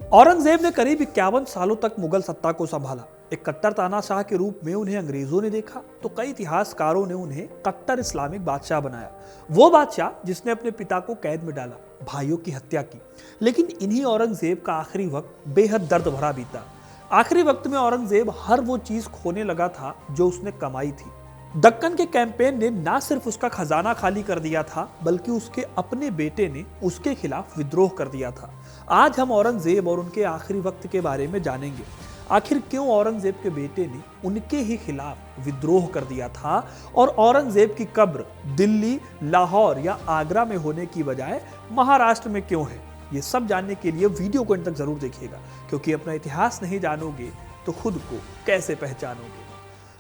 औरंगजेब ने करीब 51 सालों तक मुगल सत्ता को संभाला। एक कट्टर तानाशाह के रूप में उन्हें अंग्रेजों ने देखा तो कई इतिहासकारों ने उन्हें कट्टर इस्लामिक बादशाह बनाया। वो बादशाह जिसने अपने पिता को कैद में डाला, भाइयों की हत्या की। लेकिन इन्हीं औरंगजेब का आखिरी वक्त बेहद दर्द भरा बीता। आखिरी वक्त में औरंगजेब हर वो चीज खोने लगा था जो उसने कमाई थी। दक्कन के कैंपेन ने ना सिर्फ उसका खजाना खाली कर दिया था, बल्कि उसके अपने बेटे ने उसके खिलाफ विद्रोह कर दिया था। आज हम औरंगजेब और उनके आखिरी वक्त के बारे में जानेंगे। आखिर क्यों औरंगजेब के बेटे ने उनके ही खिलाफ विद्रोह कर दिया था और औरंगजेब की कब्र दिल्ली, लाहौर या आगरा में होने की बजाय महाराष्ट्र में क्यों है। ये सब जानने के लिए वीडियो को अंत तक जरूर देखिएगा, क्योंकि अपना इतिहास नहीं जानोगे तो खुद को कैसे पहचानोगे।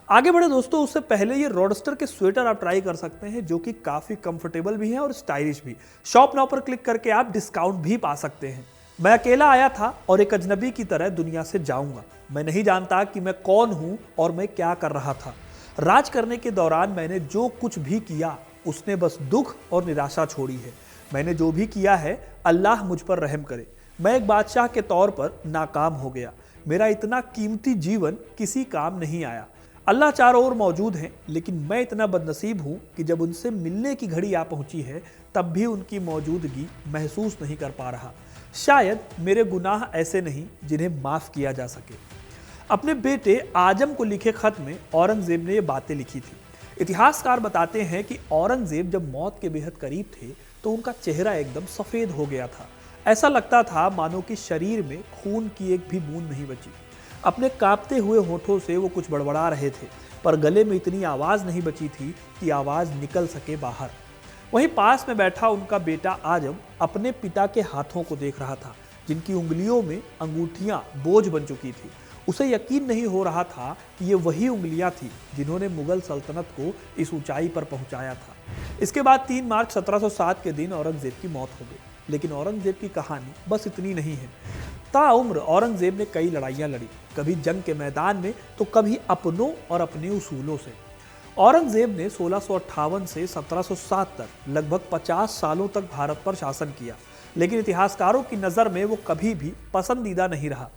आगे बढ़े दोस्तों, उससे पहले ये रोडस्टर के स्वेटर आप ट्राई कर सकते हैं, जो कि काफी कंफर्टेबल भी हैं और स्टाइलिश भी। शॉप नाउ पर क्लिक करके आप डिस्काउंट भी पा सकते हैं। मैं अकेला आया था और एक अजनबी की तरह दुनिया से जाऊंगा। मैं नहीं जानता कि मैं कौन हूं और मैं क्या कर रहा था। राज करने के दौरान मैंने जो कुछ भी किया उसने बस दुख और निराशा छोड़ी है। मैंने जो भी किया है, अल्लाह मुझ पर रहम करे। मैं एक बादशाह के तौर पर नाकाम हो गया। मेरा इतना कीमती जीवन किसी काम नहीं आया। अल्लाह चारों ओर मौजूद हैं, लेकिन मैं इतना बदनसीब हूं कि जब उनसे मिलने की घड़ी आ पहुंची है, तब भी उनकी मौजूदगी महसूस नहीं कर पा रहा। शायद मेरे गुनाह ऐसे नहीं जिन्हें माफ किया जा सके। अपने बेटे आजम को लिखे खत में औरंगजेब ने ये बातें लिखी थी। इतिहासकार बताते हैं कि औरंगजेब जब मौत के बेहद करीब थे तो उनका चेहरा एकदम सफेद हो गया था। ऐसा लगता था मानो कि शरीर में खून की एक भी बूंद नहीं बची। अपने कांपते हुए होठों से वो कुछ बड़बड़ा रहे थे, पर गले में इतनी आवाज नहीं बची थी कि आवाज निकल सके बाहर। वहीं पास में बैठा उनका बेटा आजम अपने पिता के हाथों को देख रहा था, जिनकी उंगलियों में अंगूठियां बोझ बन चुकी थी। उसे यकीन नहीं हो रहा था कि ये वही उंगलियां थी जिन्होंने मुगल सल्तनत को इस ऊंचाई पर पहुंचाया था। इसके बाद 3 मार्च 1707 के दिन औरंगजेब की मौत हो गई। लेकिन औरंगजेब की कहानी बस इतनी नहीं है। ताउम्र औरंगजेब ने कई लड़ाइयां लड़ी, कभी जंग के मैदान में तो कभी अपनों और अपने उसूलों से। औरंगजेब ने 1658 से 1707 तक लगभग 50 सालों तक भारत पर शासन किया, लेकिन इतिहासकारों की नज़र में वो कभी भी पसंदीदा नहीं रहा।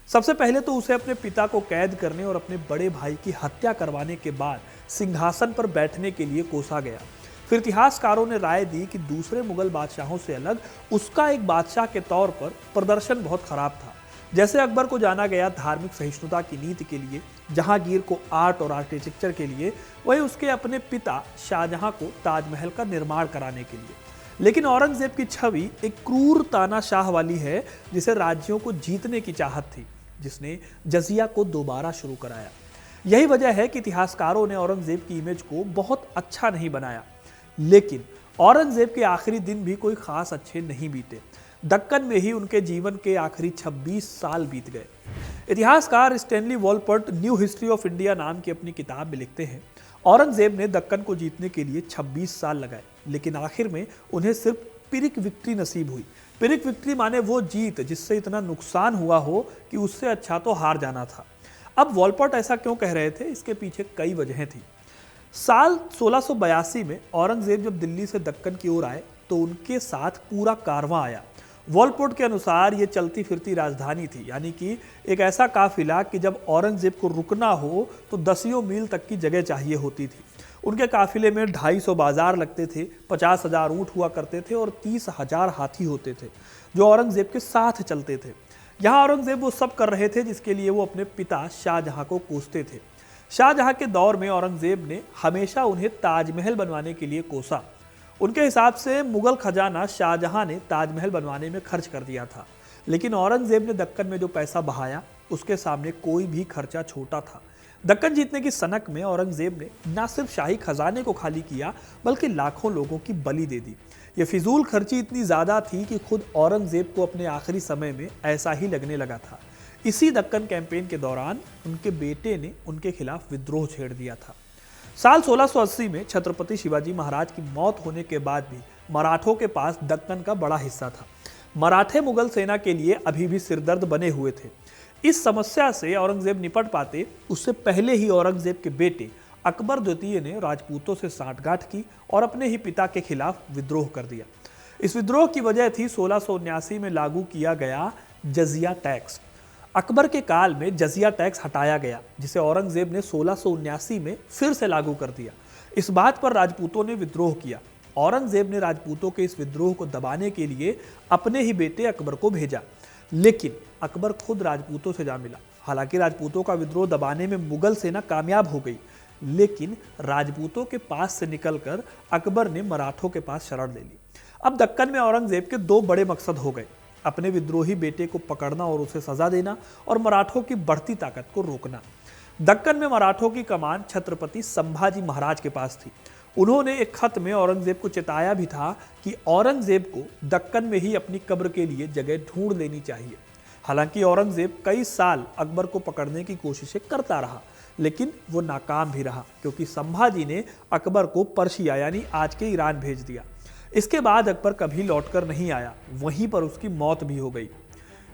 सबसे पहले तो उसे अपने पिता को कैद करने और अपने बड़े भाई की हत्या करवाने के बाद सिंहासन पर बैठने के लिए कोसा गया। फिर इतिहासकारों ने राय दी कि दूसरे मुगल बादशाहों से अलग उसका एक बादशाह के तौर पर प्रदर्शन बहुत खराब था। जैसे अकबर को जाना गया धार्मिक सहिष्णुता की नीति के लिए, जहांगीर को आर्ट और आर्किटेक्चर के लिए, वही उसके अपने पिता शाहजहां को ताजमहल का निर्माण कराने के लिए। लेकिन औरंगजेब की छवि एक क्रूर तानाशाह वाली है, जिसे राज्यों को जीतने की चाहत थी, जिसने जजिया को दोबारा शुरू कराया। यही वजह है कि इतिहासकारों ने औरंगजेब की इमेज को बहुत अच्छा नहीं बनाया। लेकिन औरंगजेब के आखिरी दिन भी कोई खास अच्छे नहीं बीते। दक्कन में ही उनके जीवन के आखिरी 26 साल बीत गए। इतिहासकार Stanley Wolpert new history of India नाम की अपनी किताब में लिखते हैं, औरंगजेब ने दक्कन को जीतने के लिए 26 साल लगाए, लेकिन आखिर में उन्हें सिर्फ पिरिक विक्ट्री नसीब हुई। पिरिक विक्ट्री माने वो जीत जिससे इतना नुकसान हुआ हो कि उससे अच्छा तो हार जाना था। अब वॉलपर्ट ऐसा क्यों कह रहे थे, इसके पीछे कई वजहें थी। साल 1682 में औरंगजेब जब दिल्ली से दक्कन की ओर आए तो उनके साथ पूरा कारवां आया। वॉलपोर्ट के अनुसार ये चलती फिरती राजधानी थी, यानी कि एक ऐसा काफिला कि जब औरंगजेब को रुकना हो तो 10 मील तक की जगह चाहिए होती थी। उनके काफिले में 250 बाजार लगते थे, 50,000 ऊँट हुआ करते थे और 30,000 हाथी होते थे जो औरंगजेब के साथ चलते थे। यहाँ औरंगजेब वो सब कर रहे थे जिसके लिए वो अपने पिता शाहजहां को कोसते थे। शाहजहां के दौर में औरंगजेब ने हमेशा उन्हें ताजमहल बनवाने के लिए कोसा। उनके हिसाब से मुगल खजाना शाहजहां ने ताजमहल बनवाने में खर्च कर दिया था, लेकिन औरंगजेब ने दक्कन में जो पैसा बहाया उसके सामने कोई भी खर्चा छोटा था। दक्कन जीतने की सनक में औरंगजेब ने न सिर्फ शाही खजाने को खाली किया, बल्कि लाखों लोगों की बलि दे दी। ये फिजूल खर्ची इतनी ज्यादा थी कि खुद औरंगजेब को अपने आखिरी समय में ऐसा ही लगने लगा था। इसी दक्कन कैंपेन के दौरान उनके बेटे ने उनके खिलाफ विद्रोह छेड़ दिया था। साल 1680 में छत्रपति शिवाजी महाराज की मौत होने के बाद भी मराठों के पास दक्कन का बड़ा हिस्सा था। मराठे मुगल सेना के लिए अभी भी सिरदर्द बने हुए थे। इस समस्या से औरंगजेब निपट पाते उससे पहले ही औरंगजेब के बेटे अकबर द्वितीय ने राजपूतों से सांठगांठ की और अपने ही पिता के खिलाफ विद्रोह कर दिया। इस विद्रोह की वजह थी 1679 में लागू किया गया जजिया टैक्स। अकबर के काल में जजिया टैक्स हटाया गया, जिसे औरंगजेब ने 1679 में फिर से लागू कर दिया। इस बात पर राजपूतों ने विद्रोह किया। औरंगजेब ने राजपूतों के इस विद्रोह को दबाने के लिए अपने ही बेटे अकबर को भेजा, लेकिन अकबर खुद राजपूतों से जा मिला। हालांकि राजपूतों का विद्रोह दबाने में मुगल सेना कामयाब हो गई, लेकिन राजपूतों के पास से निकलकर अकबर ने मराठों के पास शरण ले ली। अब दक्कन में औरंगजेब के दो बड़े मकसद हो गए, अपने विद्रोही बेटे को पकड़ना और उसे सजा देना, और मराठों की बढ़ती ताकत को रोकना। दक्कन में मराठों की कमान छत्रपति संभाजी महाराज के पास थी। उन्होंने एक खत में औरंगजेब को चेताया भी था कि औरंगजेब को दक्कन में ही अपनी कब्र के लिए जगह ढूंढ लेनी चाहिए। हालांकि औरंगजेब कई साल अकबर को पकड़ने की कोशिशें करता रहा, लेकिन वो नाकाम भी रहा, क्योंकि संभाजी ने अकबर को पर्शिया यानी आज के ईरान भेज दिया। इसके बाद अकबर कभी लौटकर नहीं आया, वहीं पर उसकी मौत भी हो गई।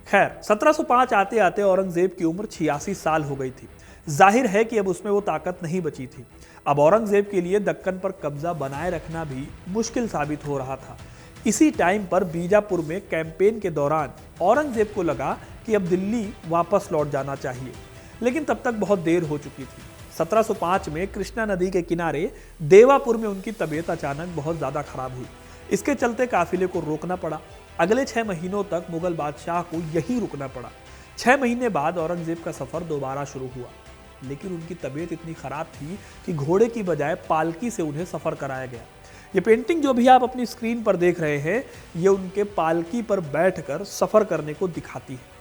खैर, 1705 आते आते औरंगजेब की उम्र 86 साल हो गई थी। जाहिर है कि अब उसमें वो ताकत नहीं बची थी। अब औरंगजेब के लिए दक्कन पर कब्जा बनाए रखना भी मुश्किल साबित हो रहा था। इसी टाइम पर बीजापुर में कैंपेन के दौरान औरंगजेब को लगा कि अब दिल्ली वापस लौट जाना चाहिए, लेकिन तब तक बहुत देर हो चुकी थी। 1705 में कृष्णा नदी के किनारे देवापुर में उनकी तबीयत अचानक बहुत ज़्यादा खराब हुई। इसके चलते काफिले को रोकना पड़ा। अगले 6 महीनों तक मुगल बादशाह को यहीं रुकना पड़ा। 6 महीने बाद औरंगजेब का सफ़र दोबारा शुरू हुआ, लेकिन उनकी तबीयत इतनी ख़राब थी कि घोड़े की बजाय पालकी से उन्हें सफ़र कराया गया। ये पेंटिंग जो भी आप अपनी स्क्रीन पर देख रहे हैं, ये उनके पालकी पर बैठकर सफ़र करने को दिखाती है।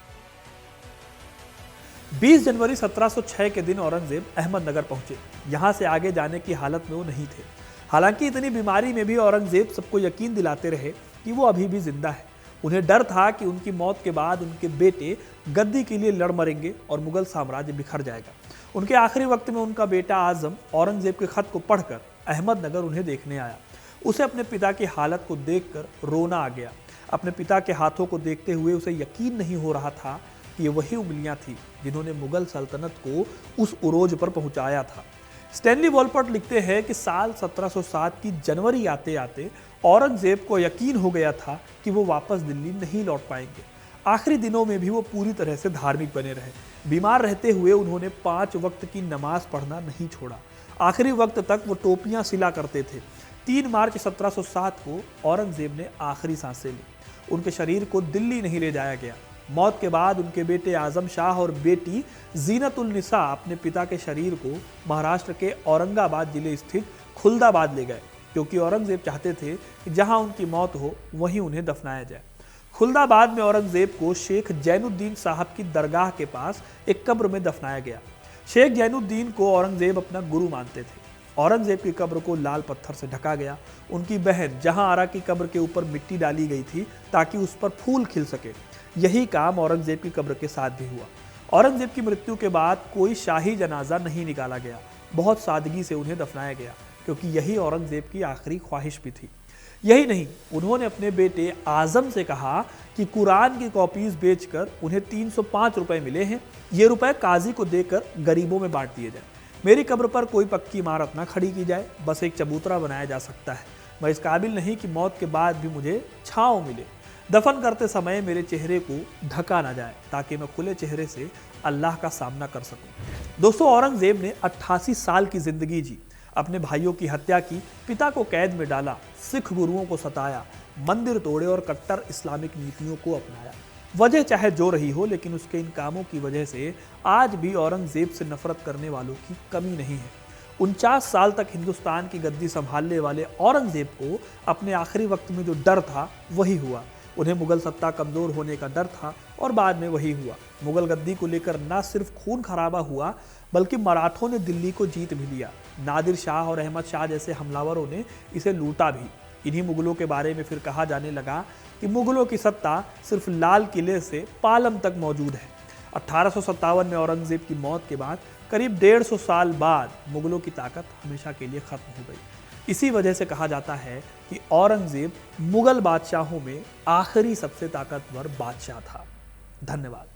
20 जनवरी 1706 के दिन औरंगजेब अहमदनगर पहुंचे। यहां से आगे जाने की हालत में वो नहीं थे। हालांकि इतनी बीमारी में भी औरंगजेब सबको यकीन दिलाते रहे कि वो अभी भी जिंदा है। उन्हें डर था कि उनकी मौत के बाद उनके बेटे गद्दी के लिए लड़ मरेंगे और मुगल साम्राज्य बिखर जाएगा। उनके आखिरी वक्त में उनका बेटा आजम औरंगजेब के खत को पढ़कर अहमदनगर उन्हें देखने आया। उसे अपने पिता की हालत को देखकर रोना आ गया। अपने पिता के हाथों को देखते हुए उसे यकीन नहीं हो रहा था कि ये वही उंगलियां थी जिन्होंने मुगल सल्तनत को उस उरोज पर पहुंचाया था। स्टैनली वॉलपॉट लिखते हैं कि साल 1707 की जनवरी आते आते औरंगजेब को यकीन हो गया था कि वो वापस दिल्ली नहीं लौट पाएंगे। आखिरी दिनों में भी वो पूरी तरह से धार्मिक बने रहे। बीमार रहते हुए उन्होंने 5 वक्त की नमाज पढ़ना नहीं छोड़ा। आखिरी वक्त तक वो टोपियां सिला करते थे। 3 मार्च 1707 को औरंगजेब ने आखिरी सांसें ली। उनके शरीर को दिल्ली नहीं ले जाया गया। मौत के बाद उनके बेटे आजम शाह और बेटी जीनतुल निसा अपने पिता के शरीर को महाराष्ट्र के औरंगाबाद जिले स्थित खुलदाबाद ले गए, क्योंकि औरंगजेब चाहते थे कि जहां उनकी मौत हो वहीं उन्हें दफनाया जाए। खुलदाबाद में औरंगजेब को शेख जैनुद्दीन साहब की दरगाह के पास एक कब्र में दफनाया गया। शेख जैनुद्दीन को औरंगजेब अपना गुरु मानते थे। औरंगजेब की कब्र को लाल पत्थर से ढका गया। उनकी बहन जहांआरा की कब्र के ऊपर मिट्टी डाली गई थी ताकि उस पर फूल खिल सके। यही काम औरंगजेब की कब्र के साथ भी हुआ। औरंगजेब की मृत्यु के बाद कोई शाही जनाजा नहीं निकाला गया। बहुत सादगी से उन्हें दफनाया गया, क्योंकि यही औरंगजेब की आखिरी ख्वाहिश भी थी। यही नहीं, उन्होंने अपने बेटे आजम से कहा कि कुरान की कॉपीज बेचकर उन्हें 305 रुपए मिले हैं, ये रुपए काजी को देकर गरीबों में बांट दिए जाए। मेरी कब्र पर कोई पक्की इमारत ना खड़ी की जाए, बस एक चबूतरा बनाया जा सकता है। मैं इस काबिल नहीं कि मौत के बाद भी मुझे छांव मिले। दफन करते समय मेरे चेहरे को ढका ना जाए, ताकि मैं खुले चेहरे से अल्लाह का सामना कर सकूं। दोस्तों, औरंगजेब ने 88 साल की जिंदगी जी, अपने भाइयों की हत्या की, पिता को कैद में डाला, सिख गुरुओं को सताया, मंदिर तोड़े और कट्टर इस्लामिक नीतियों को अपनाया। वजह चाहे जो रही हो, लेकिन उसके इन कामों की वजह से आज भी औरंगजेब से नफरत करने वालों की कमी नहीं है। 49 साल तक हिंदुस्तान की गद्दी संभालने वाले औरंगजेब को अपने आखिरी वक्त में जो डर था वही हुआ। उन्हें मुगल सत्ता कमजोर होने का डर था और बाद में वही हुआ। मुगल गद्दी को लेकर न सिर्फ खून खराबा हुआ, बल्कि मराठों ने दिल्ली को जीत भी लिया। नादिर शाह और अहमद शाह जैसे हमलावरों ने इसे लूटा भी। इन्हीं मुगलों के बारे में फिर कहा जाने लगा कि मुगलों की सत्ता सिर्फ लाल किले से पालम तक मौजूद है। 1857 में औरंगजेब की मौत के बाद करीब 150 साल बाद मुगलों की ताकत हमेशा के लिए खत्म हो गई। इसी वजह से कहा जाता है कि औरंगजेब मुगल बादशाहों में आखिरी सबसे ताकतवर बादशाह था। धन्यवाद।